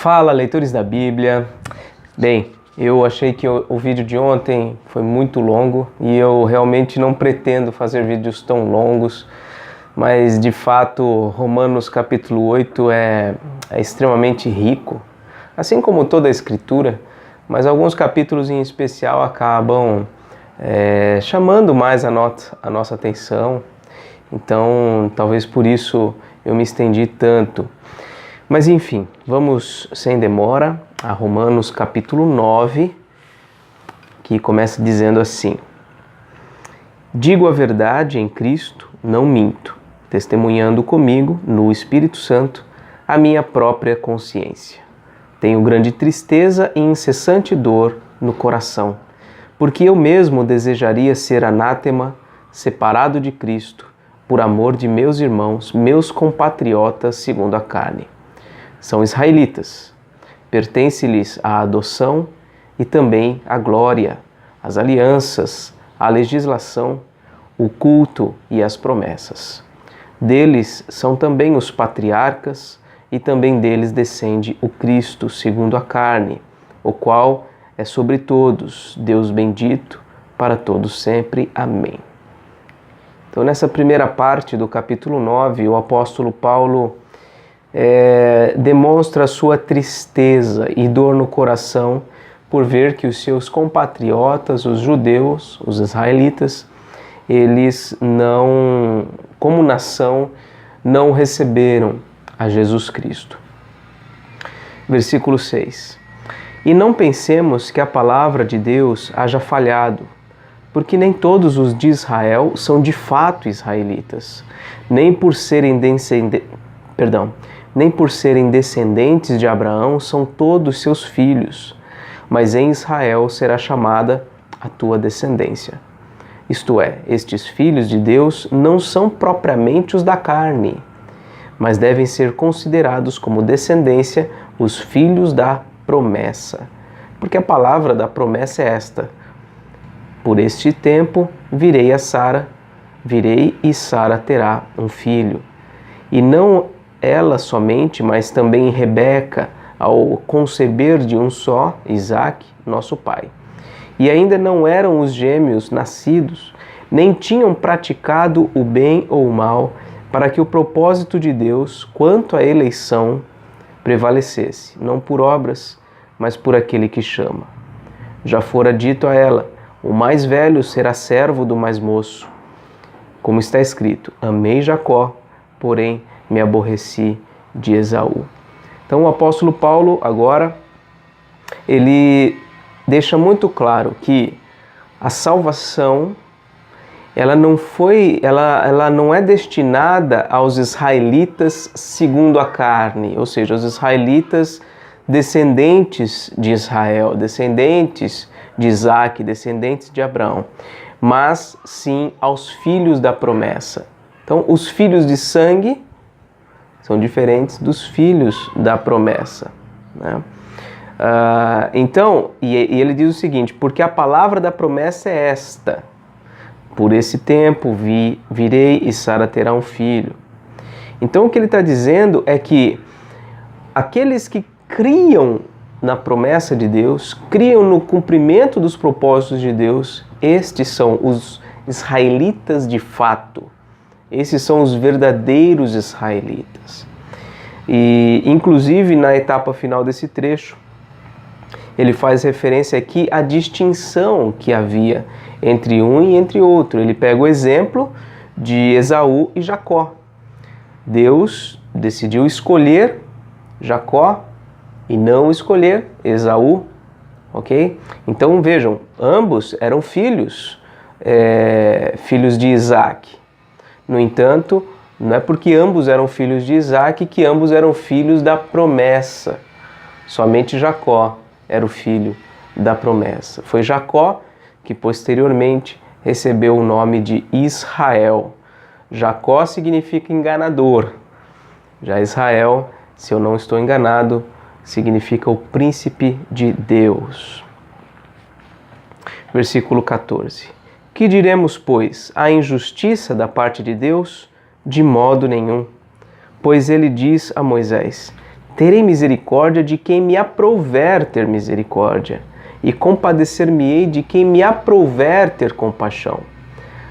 Fala, leitores da Bíblia. Bem, eu achei que o vídeo de ontem foi muito longo e eu realmente não pretendo fazer vídeos tão longos, mas de fato Romanos capítulo 8 é extremamente rico, assim como toda a Escritura, mas alguns capítulos em especial acabam chamando mais a nossa atenção, então talvez por isso eu me estendi tanto. Mas enfim, vamos sem demora a Romanos capítulo 9, que começa dizendo assim: Digo a verdade em Cristo, não minto, testemunhando comigo no Espírito Santo a minha própria consciência. Tenho grande tristeza e incessante dor no coração, porque eu mesmo desejaria ser anátema, separado de Cristo, por amor de meus irmãos, meus compatriotas segundo a carne. São israelitas, pertence-lhes a adoção e também a glória, as alianças, a legislação, o culto e as promessas. Deles são também os patriarcas e também deles descende o Cristo segundo a carne, o qual é sobre todos, Deus bendito, para todos sempre. Amém. Então, nessa primeira parte do capítulo 9, o apóstolo Paulo demonstra sua tristeza e dor no coração por ver que os seus compatriotas, os judeus, os israelitas, eles não, como nação, não receberam a Jesus Cristo. Versículo 6. E não pensemos que a palavra de Deus haja falhado, porque nem todos os de Israel são de fato israelitas, nem por serem descendentes de Abraão são todos seus filhos, mas em Israel será chamada a tua descendência. Isto é, estes filhos de Deus não são propriamente os da carne, mas devem ser considerados como descendência os filhos da promessa. Porque a palavra da promessa é esta: por este tempo virei e Sara terá um filho. E não ela somente, mas também Rebeca, ao conceber de um só, Isaque, nosso pai. E ainda não eram os gêmeos nascidos, nem tinham praticado o bem ou o mal, para que o propósito de Deus, quanto à eleição, prevalecesse, não por obras, mas por aquele que chama. Já fora dito a ela: o mais velho será servo do mais moço. Como está escrito: amei Jacó, porém me aborreci de Esaú. Então o apóstolo Paulo agora, ele deixa muito claro que a salvação, ela não é destinada aos israelitas segundo a carne, ou seja, os israelitas descendentes de Israel, descendentes de Isaque, descendentes de Abraão, mas sim aos filhos da promessa. Então os filhos de sangue são diferentes dos filhos da promessa, né? Então, ele diz o seguinte: porque a palavra da promessa é esta: por esse tempo virei e Sara terá um filho. Então o que ele está dizendo é que aqueles que criam na promessa de Deus, criam no cumprimento dos propósitos de Deus, estes são os israelitas de fato. Esses são os verdadeiros israelitas. E, inclusive, na etapa final desse trecho, ele faz referência aqui à distinção que havia entre um e entre outro. Ele pega o exemplo de Esaú e Jacó. Deus decidiu escolher Jacó e não escolher Esaú, ok? Então, vejam, ambos eram filhos de Isaque. No entanto, não é porque ambos eram filhos de Isaque que ambos eram filhos da promessa. Somente Jacó era o filho da promessa. Foi Jacó que posteriormente recebeu o nome de Israel. Jacó significa enganador. Já Israel, se eu não estou enganado, significa o príncipe de Deus. Versículo 14. Que diremos, pois? Há injustiça da parte de Deus? De modo nenhum. Pois ele diz a Moisés: Terei misericórdia de quem me aprouver ter misericórdia, e compadecer-me-ei de quem me aprouver ter compaixão.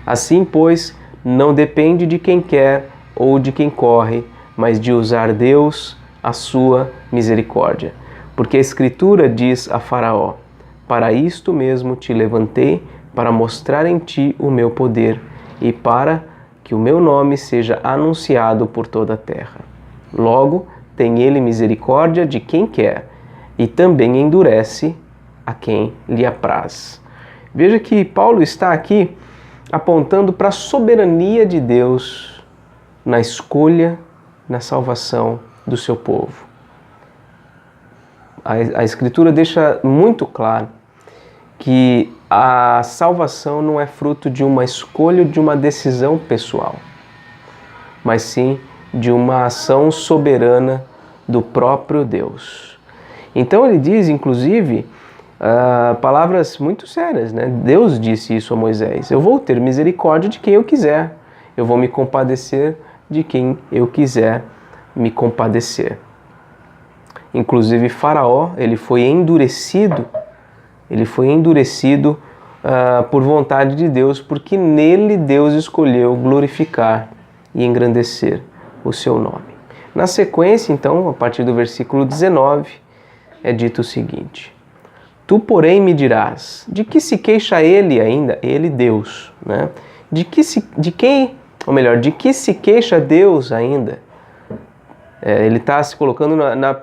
Assim, pois, não depende de quem quer ou de quem corre, mas de usar Deus a sua misericórdia. Porque a Escritura diz a Faraó: para isto mesmo te levantei, para mostrar em ti o meu poder, e para que o meu nome seja anunciado por toda a terra. Logo, tem ele misericórdia de quem quer, e também endurece a quem lhe apraz. Veja que Paulo está aqui apontando para a soberania de Deus na escolha, na salvação do seu povo. A Escritura deixa muito claro que a salvação não é fruto de uma escolha, de uma decisão pessoal, mas sim de uma ação soberana do próprio Deus. Então ele diz, inclusive, palavras muito sérias, né? Deus disse isso a Moisés: eu vou ter misericórdia de quem eu quiser, eu vou me compadecer de quem eu quiser me compadecer. Inclusive Faraó, ele foi endurecido por vontade de Deus, porque nele Deus escolheu glorificar e engrandecer o seu nome. Na sequência, então, a partir do versículo 19, é dito o seguinte: tu, porém, me dirás, de que se queixa ele ainda? Ele, Deus, né? De que se queixa Deus ainda? Ele está se colocando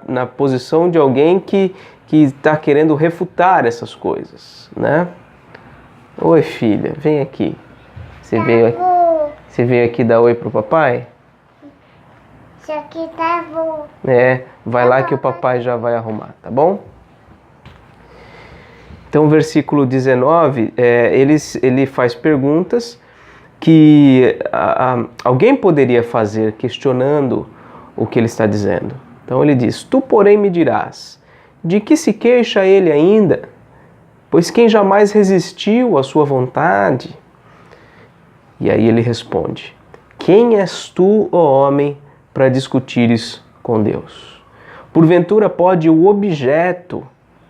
na posição de alguém que está querendo refutar essas coisas, né? Oi, filha, vem aqui. Você veio aqui dar oi pro papai? Isso aqui tá bom. Vai lá que o papai já vai arrumar, tá bom? Então, versículo 19, ele faz perguntas que alguém poderia fazer, questionando o que ele está dizendo. Então ele diz: tu, porém, me dirás, de que se queixa ele ainda? Pois quem jamais resistiu à sua vontade? E aí ele responde: quem és tu, ó homem, para discutires com Deus? Porventura pode o objeto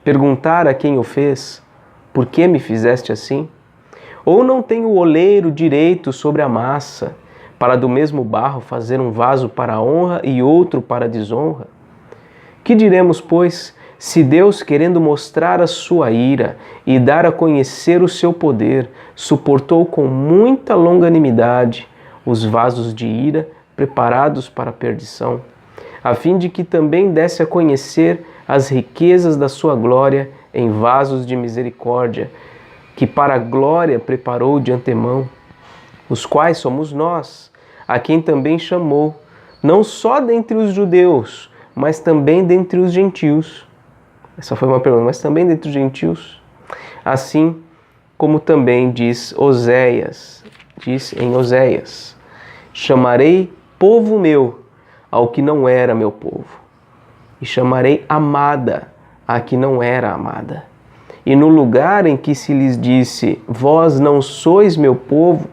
perguntar a quem o fez: por que me fizeste assim? Ou não tem o oleiro direito sobre a massa, para do mesmo barro fazer um vaso para a honra e outro para a desonra? Que diremos, pois, se Deus, querendo mostrar a sua ira e dar a conhecer o seu poder, suportou com muita longanimidade os vasos de ira preparados para a perdição, a fim de que também desse a conhecer as riquezas da sua glória em vasos de misericórdia, que para a glória preparou de antemão, os quais somos nós, a quem também chamou, não só dentre os judeus, mas também dentre os gentios. Essa foi uma pergunta, mas também dentre os gentios? Assim como também diz em Oséias: chamarei povo meu ao que não era meu povo, e chamarei amada a que não era amada. E no lugar em que se lhes disse: vós não sois meu povo,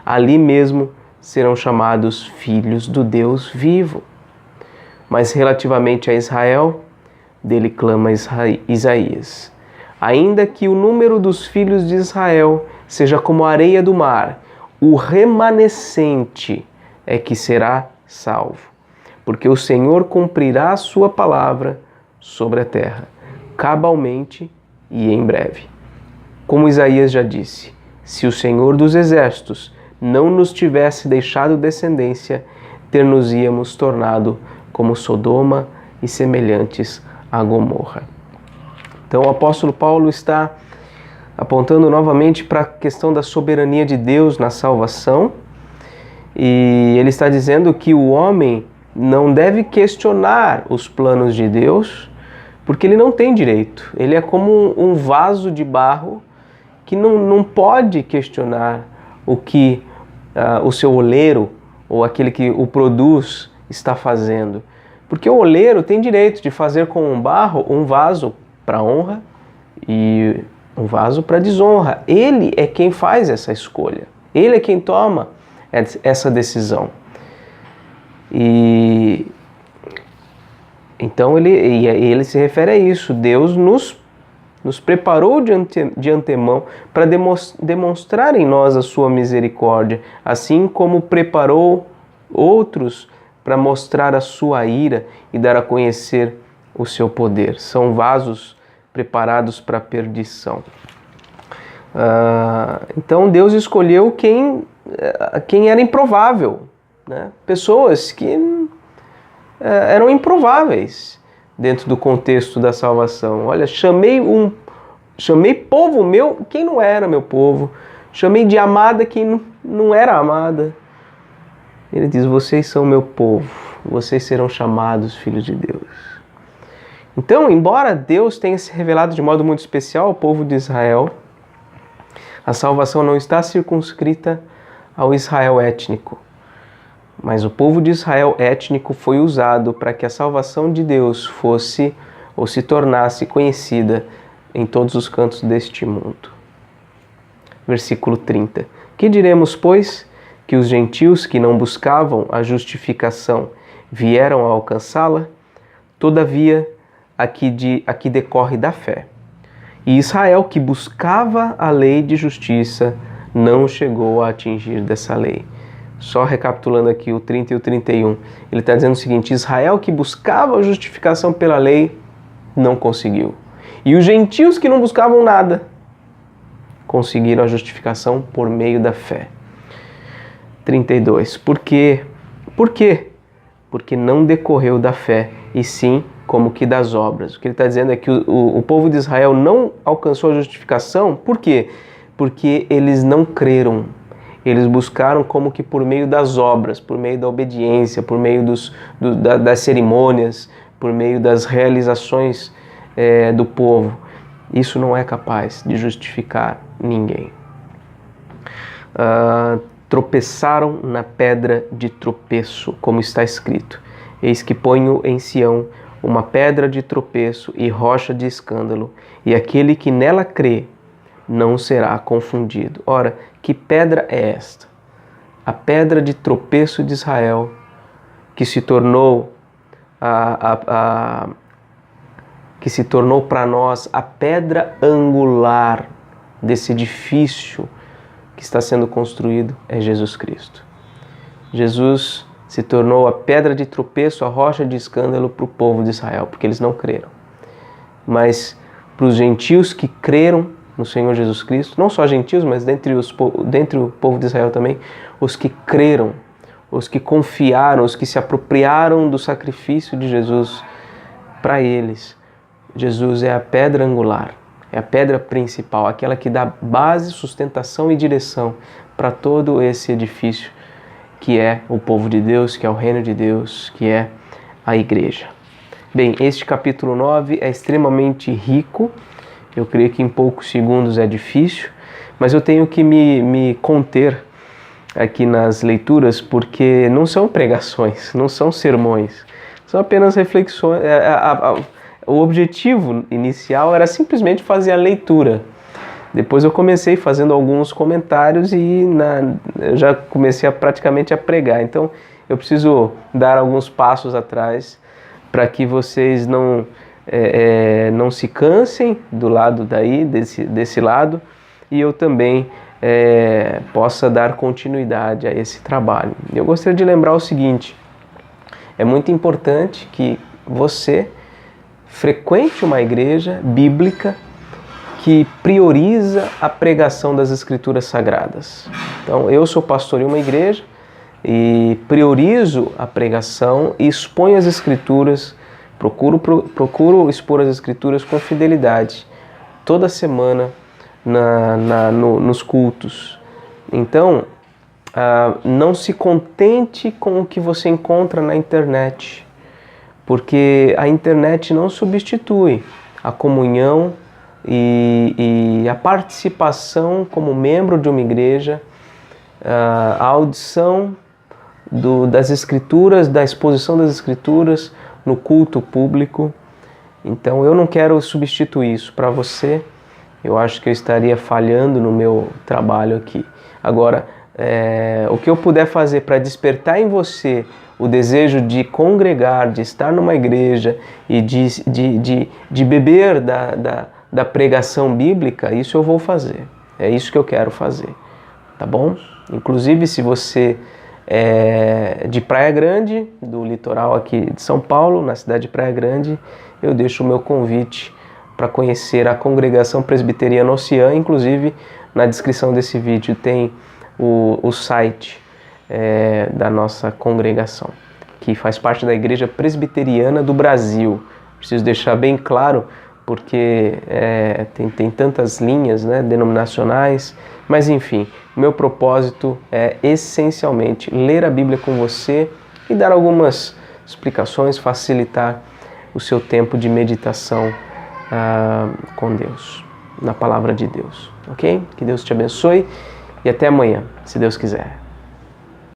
ali mesmo serão chamados filhos do Deus vivo. Mas relativamente a Israel, dele clama Isaías: ainda que o número dos filhos de Israel seja como a areia do mar, o remanescente é que será salvo, porque o Senhor cumprirá a sua palavra sobre a terra, cabalmente e em breve. Como Isaías já disse: se o Senhor dos exércitos não nos tivesse deixado descendência, ter-nos-íamos tornado como Sodoma e semelhantes a Gomorra. Então o apóstolo Paulo está apontando novamente para a questão da soberania de Deus na salvação, e ele está dizendo que o homem não deve questionar os planos de Deus, porque ele não tem direito. Ele é como um vaso de barro que não pode questionar o que o seu oleiro, ou aquele que o produz, está fazendo. Porque o oleiro tem direito de fazer com um barro um vaso para honra e um vaso para desonra. Ele é quem faz essa escolha. Ele é quem toma essa decisão. E Então ele se refere a isso. Deus nos preparou de antemão para demonstrar em nós a sua misericórdia, assim como preparou outros para mostrar a sua ira e dar a conhecer o seu poder. São vasos preparados para a perdição. Então Deus escolheu quem era improvável, né? Pessoas que eram improváveis dentro do contexto da salvação. Olha, chamei povo meu quem não era meu povo, chamei de amada quem não era amada. Ele diz: vocês são meu povo, vocês serão chamados filhos de Deus. Então, embora Deus tenha se revelado de modo muito especial ao povo de Israel, a salvação não está circunscrita ao Israel étnico. Mas o povo de Israel étnico foi usado para que a salvação de Deus fosse ou se tornasse conhecida em todos os cantos deste mundo. Versículo 30. Que diremos, pois? Que os gentios que não buscavam a justificação vieram a alcançá-la? Todavia, aqui decorre da fé. E Israel, que buscava a lei de justiça, não chegou a atingir dessa lei. Só recapitulando aqui o 30 e o 31, ele está dizendo o seguinte: Israel, que buscava a justificação pela lei, não conseguiu. E os gentios que não buscavam nada, conseguiram a justificação por meio da fé. 32. Por quê? Por quê? Porque não decorreu da fé, e sim como que das obras. O que ele está dizendo é que o povo de Israel não alcançou a justificação. Por quê? Porque eles não creram. Eles buscaram como que por meio das obras, por meio da obediência, por meio das cerimônias, por meio das realizações do povo. Isso não é capaz de justificar ninguém. Tropeçaram na pedra de tropeço, como está escrito: eis que ponho em Sião uma pedra de tropeço e rocha de escândalo, e aquele que nela crê não será confundido. Ora, que pedra é esta? A pedra de tropeço de Israel, que se tornou para nós a pedra angular desse edifício que está sendo construído, é Jesus Cristo. Jesus se tornou a pedra de tropeço, a rocha de escândalo para o povo de Israel, porque eles não creram. Mas para os gentios que creram no Senhor Jesus Cristo, não só gentios, mas dentre o povo de Israel também, os que creram, os que confiaram, os que se apropriaram do sacrifício de Jesus, para eles, Jesus é a pedra angular, é a pedra principal, aquela que dá base, sustentação e direção para todo esse edifício que é o povo de Deus, que é o reino de Deus, que é a igreja. Bem, este capítulo 9 é extremamente rico. Eu creio que em poucos segundos é difícil, mas eu tenho que me conter aqui nas leituras, porque não são pregações, não são sermões, são apenas reflexões. O objetivo inicial era simplesmente fazer a leitura. Depois eu comecei fazendo alguns comentários e eu já comecei praticamente a pregar. Então eu preciso dar alguns passos atrás para que vocês não se cansem do lado desse lado, e eu também possa dar continuidade a esse trabalho. Eu gostaria de lembrar o seguinte: é muito importante que você frequente uma igreja bíblica que prioriza a pregação das Escrituras Sagradas. Então, eu sou pastor em uma igreja e priorizo a pregação e exponho as Escrituras, procuro expor as Escrituras com fidelidade toda semana nos cultos. Então, não se contente com o que você encontra na internet, porque a internet não substitui a comunhão e a participação como membro de uma igreja, a audição das Escrituras, da exposição das Escrituras no culto público. Então eu não quero substituir isso para você. Eu acho que eu estaria falhando no meu trabalho aqui. Agora, o que eu puder fazer para despertar em você o desejo de congregar, de estar numa igreja e de beber da pregação bíblica, isso eu vou fazer. É isso que eu quero fazer, tá bom? Inclusive, se você é de Praia Grande, do litoral aqui de São Paulo, na cidade de Praia Grande, eu deixo o meu convite para conhecer a Congregação Presbiteriana Oceã. Inclusive, na descrição desse vídeo tem o site da nossa congregação, que faz parte da Igreja Presbiteriana do Brasil. Preciso deixar bem claro, porque tem tantas linhas, né, denominacionais, mas enfim, o meu propósito é essencialmente ler a Bíblia com você e dar algumas explicações, facilitar o seu tempo de meditação com Deus, na palavra de Deus, ok? Que Deus te abençoe e até amanhã, se Deus quiser.